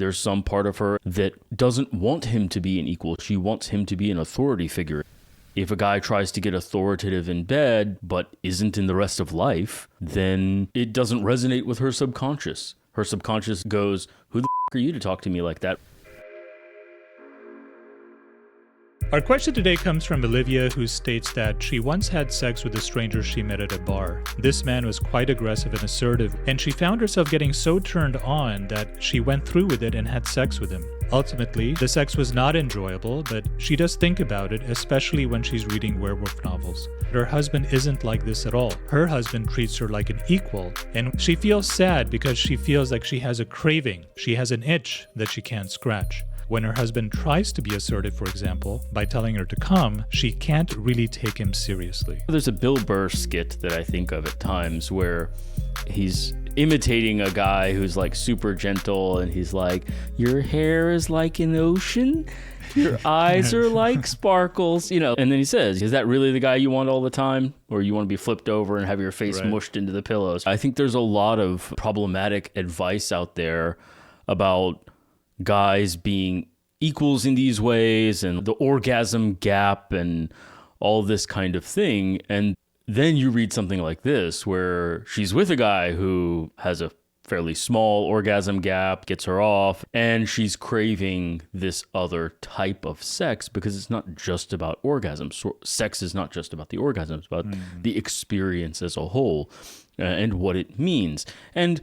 There's some part of her that doesn't want him to be an equal. She wants him to be an authority figure. If a guy tries to get authoritative in bed, but isn't in the rest of life, then it doesn't resonate with her subconscious. Her subconscious goes, who the f*** are you to talk to me like that? Our question today comes from Olivia, who states that she once had sex with a stranger she met at a bar. This man was quite aggressive and assertive, and she found herself getting so turned on that she went through with it and had sex with him. Ultimately, the sex was not enjoyable, but she does think about it, especially when she's reading werewolf novels. Her husband isn't like this at all. Her husband treats her like an equal, and she feels sad because she feels like she has a craving. She has an itch that she can't scratch. When her husband tries to be assertive, for example, by telling her to come, she can't really take him seriously. There's a Bill Burr skit that I think of at times where he's imitating a guy who's like super gentle, and he's like, your hair is like an ocean, your eyes are like sparkles, and then he says, is that really the guy you want all the time? Or you want to be flipped over and have your face mushed into the pillows? I think there's a lot of problematic advice out there about guys being equals in these ways and the orgasm gap and all this kind of thing. And then you read something like this where she's with a guy who has a fairly small orgasm gap, gets her off, and she's craving this other type of sex because it's not just about orgasms. So sex is not just about the orgasm, it's about the experience as a whole and what it means. And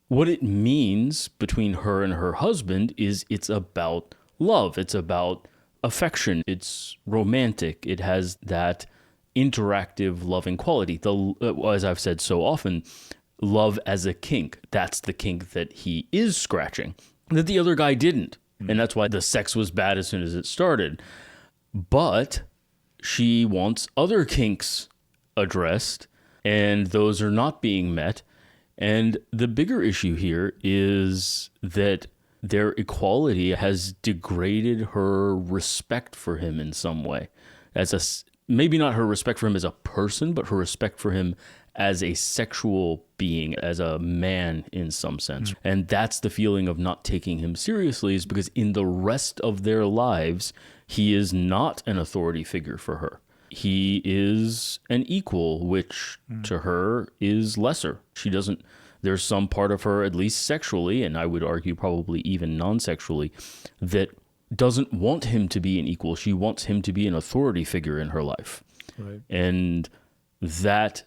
what it means between her and her husband is it's about love. It's about affection. It's romantic. It has that interactive, loving quality. As I've said so often, love as a kink. That's the kink that he is scratching, that the other guy didn't. And that's why the sex was bad as soon as it started. But she wants other kinks addressed, and those are not being met. And the bigger issue here is that their equality has degraded her respect for him in some way. Maybe not her respect for him as a person, but her respect for him as a sexual being, as a man in some sense. And that's the feeling of not taking him seriously, is because in the rest of their lives, he is not an authority figure for her. He is an equal, which to her is lesser. There's some part of her, at least sexually, and I would argue probably even non-sexually, that doesn't want him to be an equal. She wants him to be an authority figure in her life. Right. And that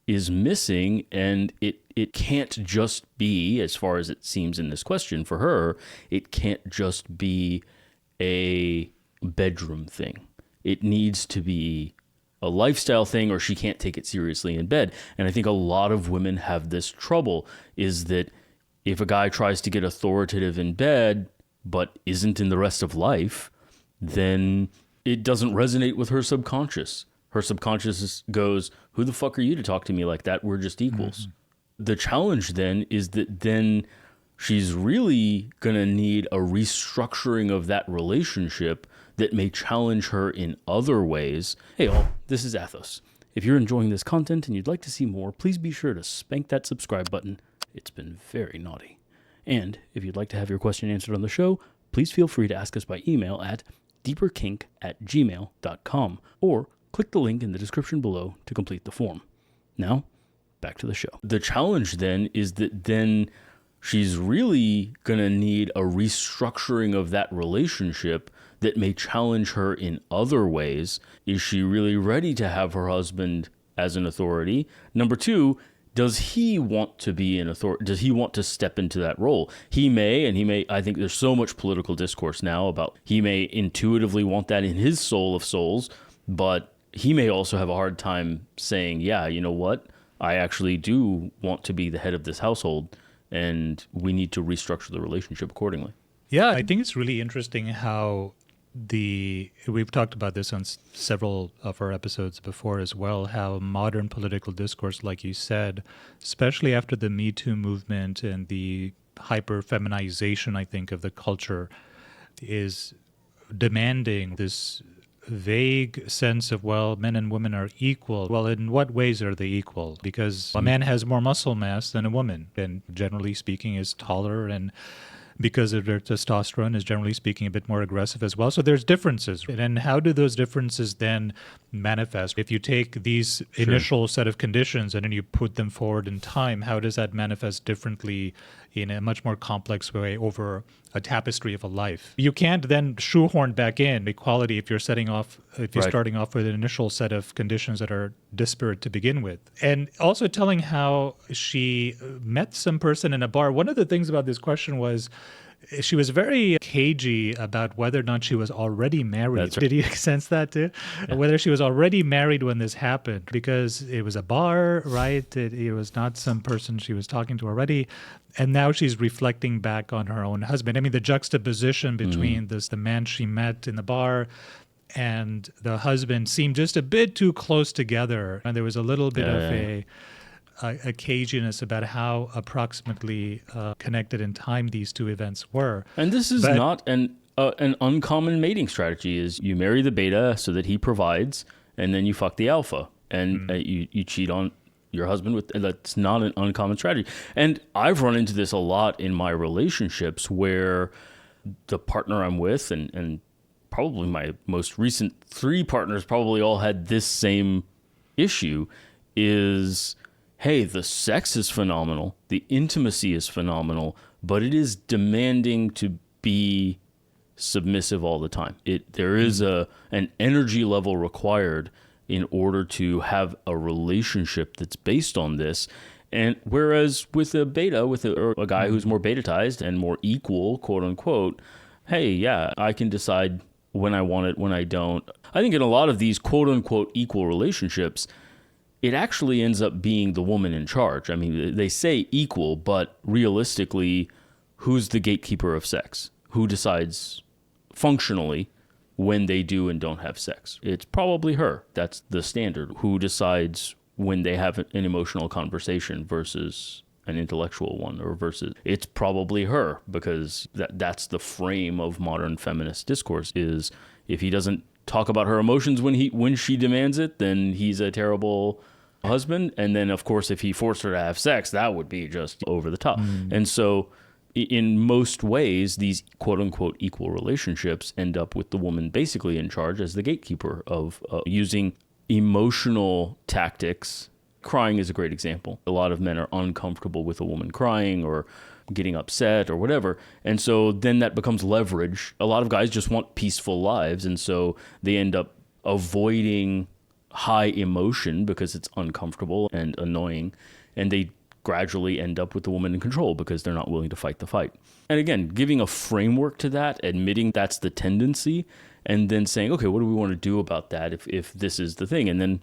is missing, and it can't just be, as far as it seems in this question for her, it can't just be a bedroom thing. It needs to be a lifestyle thing, or she can't take it seriously in bed. And I think a lot of women have this trouble, is that if a guy tries to get authoritative in bed, but isn't in the rest of life, then it doesn't resonate with her subconscious. Her subconscious goes, who the fuck are you to talk to me like that? We're just equals. The challenge then is that then she's really going to need a restructuring of that relationship that may challenge her in other ways. Hey all, this is Athos. If you're enjoying this content and you'd like to see more, please be sure to spank that subscribe button. It's been very naughty. And if you'd like to have your question answered on the show, please feel free to ask us by email at deeperkink@gmail.com or click the link in the description below to complete the form. Now, back to the show. The challenge then is that then she's really going to need a restructuring of that relationship that may challenge her in other ways. Is she really ready to have her husband as an authority? Number two, does he want to be an authority? Does he want to step into that role? He may, I think there's so much political discourse now about he may intuitively want that in his soul of souls, but he may also have a hard time saying, yeah, you know what? I actually do want to be the head of this household, and we need to restructure the relationship accordingly. Yeah, I think it's really interesting how we've talked about this on several of our episodes before as well, how modern political discourse, like you said, especially after the Me Too movement and the hyper-feminization, I think, of the culture, is demanding this vague sense of, well, men and women are equal. Well, in what ways are they equal? Because a man has more muscle mass than a woman, and generally speaking is taller and because of their testosterone is generally speaking a bit more aggressive as well. So there's differences. And how do those differences then manifest? If you take these initial set of conditions and then you put them forward in time, how does that manifest differently in a much more complex way over a tapestry of a life? You can't then shoehorn back in equality if you're starting off with an initial set of conditions that are disparate to begin with. And also telling how she met some person in a bar. One of the things about this question was she was very cagey about whether or not she was already married. That's right. Did you sense that too? Yeah. Whether she was already married when this happened, because it was a bar, right? It was not some person she was talking to already. And now she's reflecting back on her own husband. I mean, the juxtaposition between the man she met in the bar and the husband seemed just a bit too close together. And there was a little bit of a caginess about how approximately connected in time these two events were. And this is not an uncommon mating strategy. Is you marry the beta so that he provides, and then you fuck the alpha, and you cheat on your husband with. That's not an uncommon strategy. And I've run into this a lot in my relationships where the partner I'm with and probably my most recent 3 partners probably all had this same issue is, hey, the sex is phenomenal, the intimacy is phenomenal, but it is demanding to be submissive all the time. There is an energy level required in order to have a relationship that's based on this. And whereas with a beta, with a guy who's more betatized and more equal, quote unquote, hey, yeah, I can decide when I want it, when I don't. I think in a lot of these quote unquote equal relationships, it actually ends up being the woman in charge. I mean, they say equal, but realistically, who's the gatekeeper of sex? Who decides functionally when they do and don't have sex? It's probably her. That's the standard. Who decides when they have an emotional conversation versus an intellectual one, or versus it's probably her, because that's the frame of modern feminist discourse is if he doesn't talk about her emotions when she demands it, then he's a terrible husband. And then of course if he forced her to have sex, that would be just over the top. And so in most ways, these quote unquote equal relationships end up with the woman basically in charge as the gatekeeper of using emotional tactics. Crying is a great example. A lot of men are uncomfortable with a woman crying or getting upset or whatever. And so then that becomes leverage. A lot of guys just want peaceful lives. And so they end up avoiding high emotion because it's uncomfortable and annoying. And they gradually end up with the woman in control because they're not willing to fight the fight. And again, giving a framework to that, admitting that's the tendency, and then saying, okay, what do we want to do about that if this is the thing? And then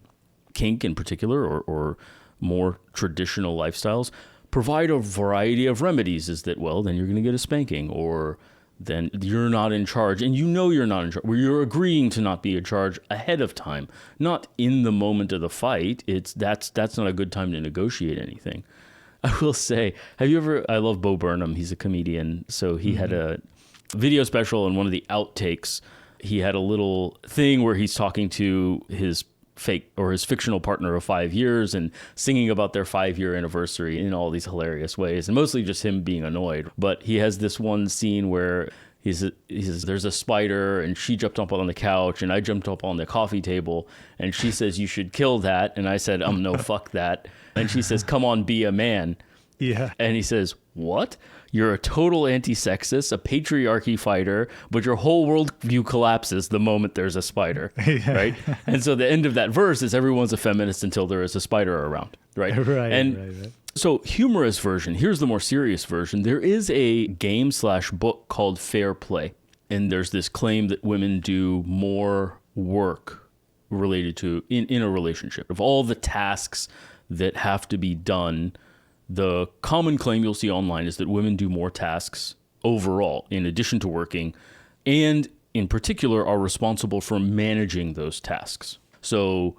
kink in particular, or more traditional lifestyles, provide a variety of remedies. Is that, well, then you're going to get a spanking, or then you're not in charge, and you know you're not in charge, where you're agreeing to not be in charge ahead of time, not in the moment of the fight. That's not a good time to negotiate anything. I will say, I love Bo Burnham. He's a comedian. So he had a video special, and one of the outtakes, he had a little thing where he's talking to his fake or his fictional partner of 5 years and singing about their 5-year anniversary in all these hilarious ways, and mostly just him being annoyed. But he has this one scene where he says, there's a spider, and she jumped up on the couch, and I jumped up on the coffee table, and she says, you should kill that. And I said, no, fuck that. And she says, come on, be a man. Yeah. And he says, what? You're a total anti-sexist, a patriarchy fighter, but your whole worldview collapses the moment there's a spider, right? And so the end of that verse is everyone's a feminist until there is a spider around, right? Right. So humorous version, here's the more serious version. There is a game/book called Fair Play. And there's this claim that women do more work related to in a relationship. Of all the tasks that have to be done, the common claim you'll see online is that women do more tasks overall, in addition to working, and in particular are responsible for managing those tasks. So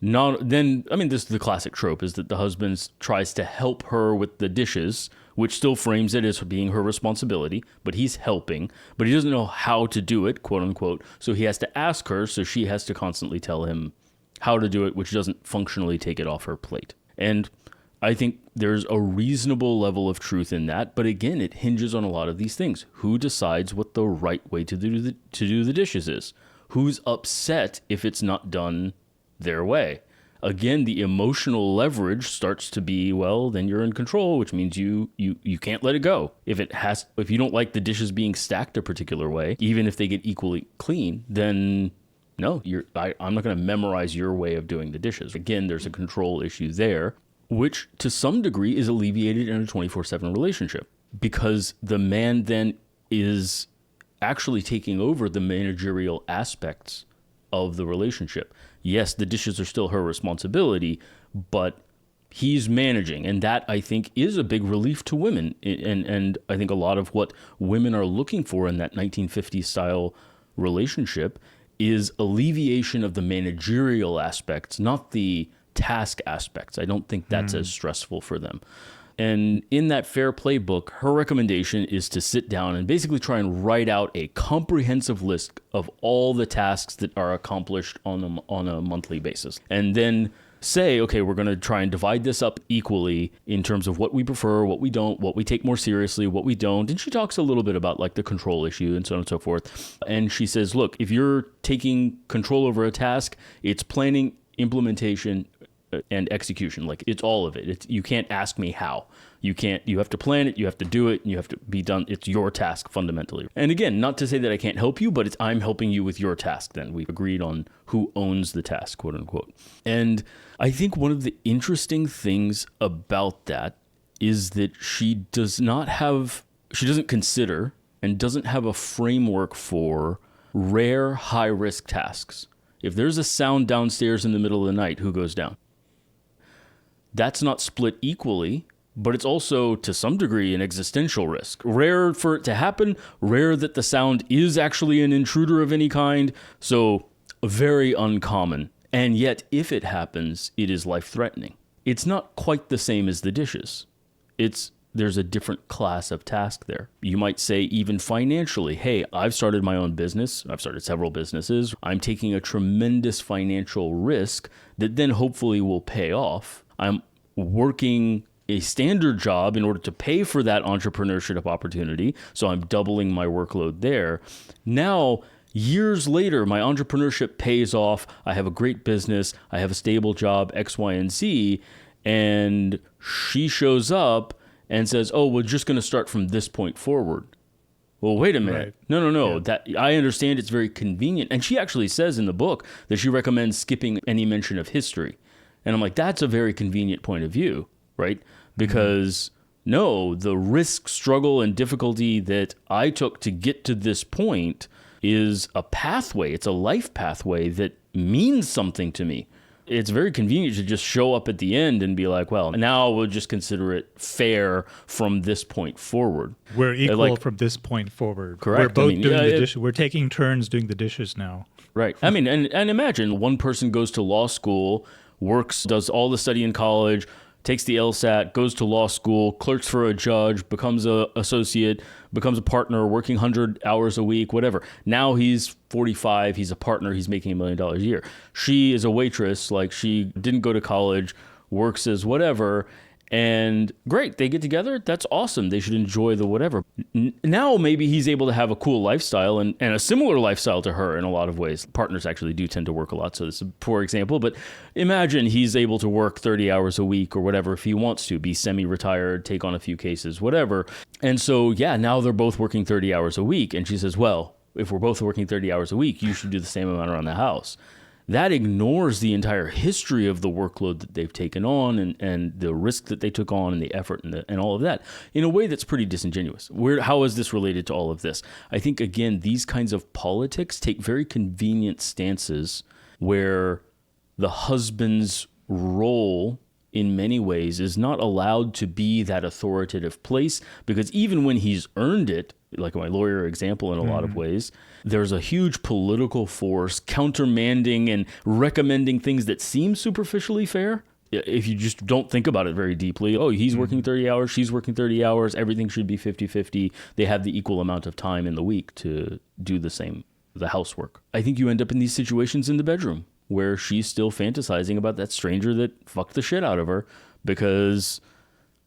this is the classic trope, is that the husband tries to help her with the dishes, which still frames it as being her responsibility, but he's helping, but he doesn't know how to do it, quote unquote. So he has to ask her, so she has to constantly tell him how to do it, which doesn't functionally take it off her plate. And I think there's a reasonable level of truth in that. But again, it hinges on a lot of these things. Who decides what the right way to do the dishes is? Who's upset if it's not done their way? Again, the emotional leverage starts to be, well, then you're in control, which means you can't let it go. If you don't like the dishes being stacked a particular way, even if they get equally clean, then no, I'm not going to memorize your way of doing the dishes. Again, there's a control issue there, which to some degree is alleviated in a 24/7 relationship, because the man then is actually taking over the managerial aspects of the relationship. Yes, the dishes are still her responsibility, but he's managing. And that, I think, is a big relief to women. And I think a lot of what women are looking for in that 1950s style relationship is alleviation of the managerial aspects, not the task aspects. I don't think that's as stressful for them. And in that Fair Play book, her recommendation is to sit down and basically try and write out a comprehensive list of all the tasks that are accomplished on a monthly basis. And then say, okay, we're going to try and divide this up equally in terms of what we prefer, what we don't, what we take more seriously, what we don't. And she talks a little bit about like the control issue and so on and so forth. And she says, look, if you're taking control over a task, it's planning, implementation, and execution. Like, it's all of it. You can't ask me how. You have to plan it, you have to do it, and you have to be done. It's your task fundamentally. And again, not to say that I can't help you, but I'm helping you with your task then. We've agreed on who owns the task, quote unquote. And I think one of the interesting things about that is that she doesn't consider and doesn't have a framework for rare high risk tasks. If there's a sound downstairs in the middle of the night, who goes down? That's not split equally, but it's also to some degree an existential risk. Rare for it to happen, rare that the sound is actually an intruder of any kind, so very uncommon. And yet, if it happens, it is life-threatening. It's not quite the same as the dishes. There's a different class of task there. You might say even financially, hey, I've started my own business. I've started several businesses. I'm taking a tremendous financial risk that then hopefully will pay off. I'm working a standard job in order to pay for that entrepreneurship opportunity. So I'm doubling my workload there. Now, years later, my entrepreneurship pays off. I have a great business. I have a stable job, X, Y, and Z. And she shows up and says, oh, we're just going to start from this point forward. Well, wait a minute. Right. No. Yeah. That I understand it's very convenient. And she actually says in the book that she recommends skipping any mention of history. And I'm like, that's a very convenient point of view, right? Because no, the risk, struggle, and difficulty that I took to get to this point is a pathway. It's a life pathway that means something to me. It's very convenient to just show up at the end and be like, well, now we'll just consider it fair from this point forward. We're equal from this point forward. Correct. We're both doing the dishes. We're taking turns doing the dishes now. Right. I mean, and imagine one person goes to law school, works, does all the study in college, takes the LSAT, goes to law school, clerks for a judge, becomes an associate, becomes a partner, working 100 hours a week, whatever. Now he's 45, he's a partner, he's making $1 million a year. She is a waitress, like she didn't go to college, works as whatever, and great, they get together, that's awesome, they should enjoy the whatever. Now maybe he's able to have a cool lifestyle and a similar lifestyle to her in a lot of ways. Partners actually do tend to work a lot, so this is a poor example, but imagine he's able to work 30 hours a week or whatever if he wants to, be semi-retired, take on a few cases, whatever. And so, yeah, now they're both working 30 hours a week, and she says, well, if we're both working 30 hours a week, you should do the same amount around the house. That ignores the entire history of the workload that they've taken on and the risk that they took on and the effort and all of that in a way that's pretty disingenuous. How is this related to all of this? I think, again, these kinds of politics take very convenient stances where the husband's role in many ways is not allowed to be that authoritative place, because even when he's earned it, like my lawyer example in a lot of ways, there's a huge political force countermanding and recommending things that seem superficially fair. If you just don't think about it very deeply, oh, he's working 30 hours, she's working 30 hours, everything should be 50-50. They have the equal amount of time in the week to do the housework. I think you end up in these situations in the bedroom where she's still fantasizing about that stranger that fucked the shit out of her because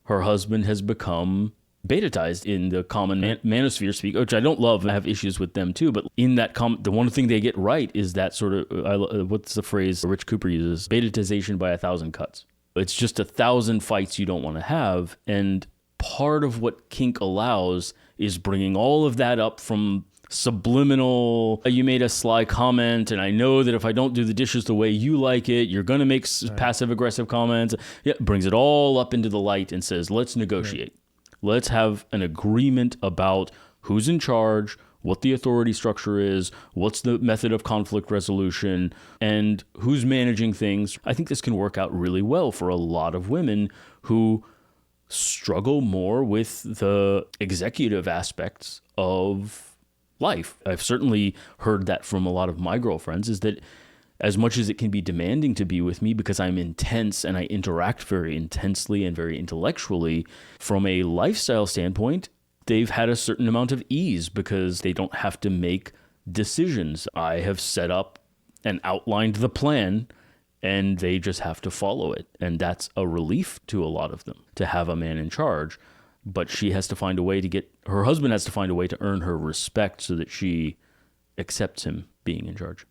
her husband has become betatized in the common manosphere speak, which I don't love. I have issues with them too. But in that, the one thing they get right is that sort of, what's the phrase Rich Cooper uses? Betatization by 1,000 cuts. It's just 1,000 fights you don't want to have. And part of what kink allows is bringing all of that up from subliminal, you made a sly comment, and I know that if I don't do the dishes the way you like it, you're going to make passive aggressive comments. Yeah, brings it all up into the light and says, let's negotiate. Let's have an agreement about who's in charge, what the authority structure is, what's the method of conflict resolution, and who's managing things. I think this can work out really well for a lot of women who struggle more with the executive aspects of life. I've certainly heard that from a lot of my girlfriends, is that as much as it can be demanding to be with me because I'm intense and I interact very intensely and very intellectually, from a lifestyle standpoint, they've had a certain amount of ease because they don't have to make decisions. I have set up and outlined the plan, and they just have to follow it. And that's a relief to a lot of them, to have a man in charge. But she has to find a way to her husband has to find a way to earn her respect so that she accepts him being in charge.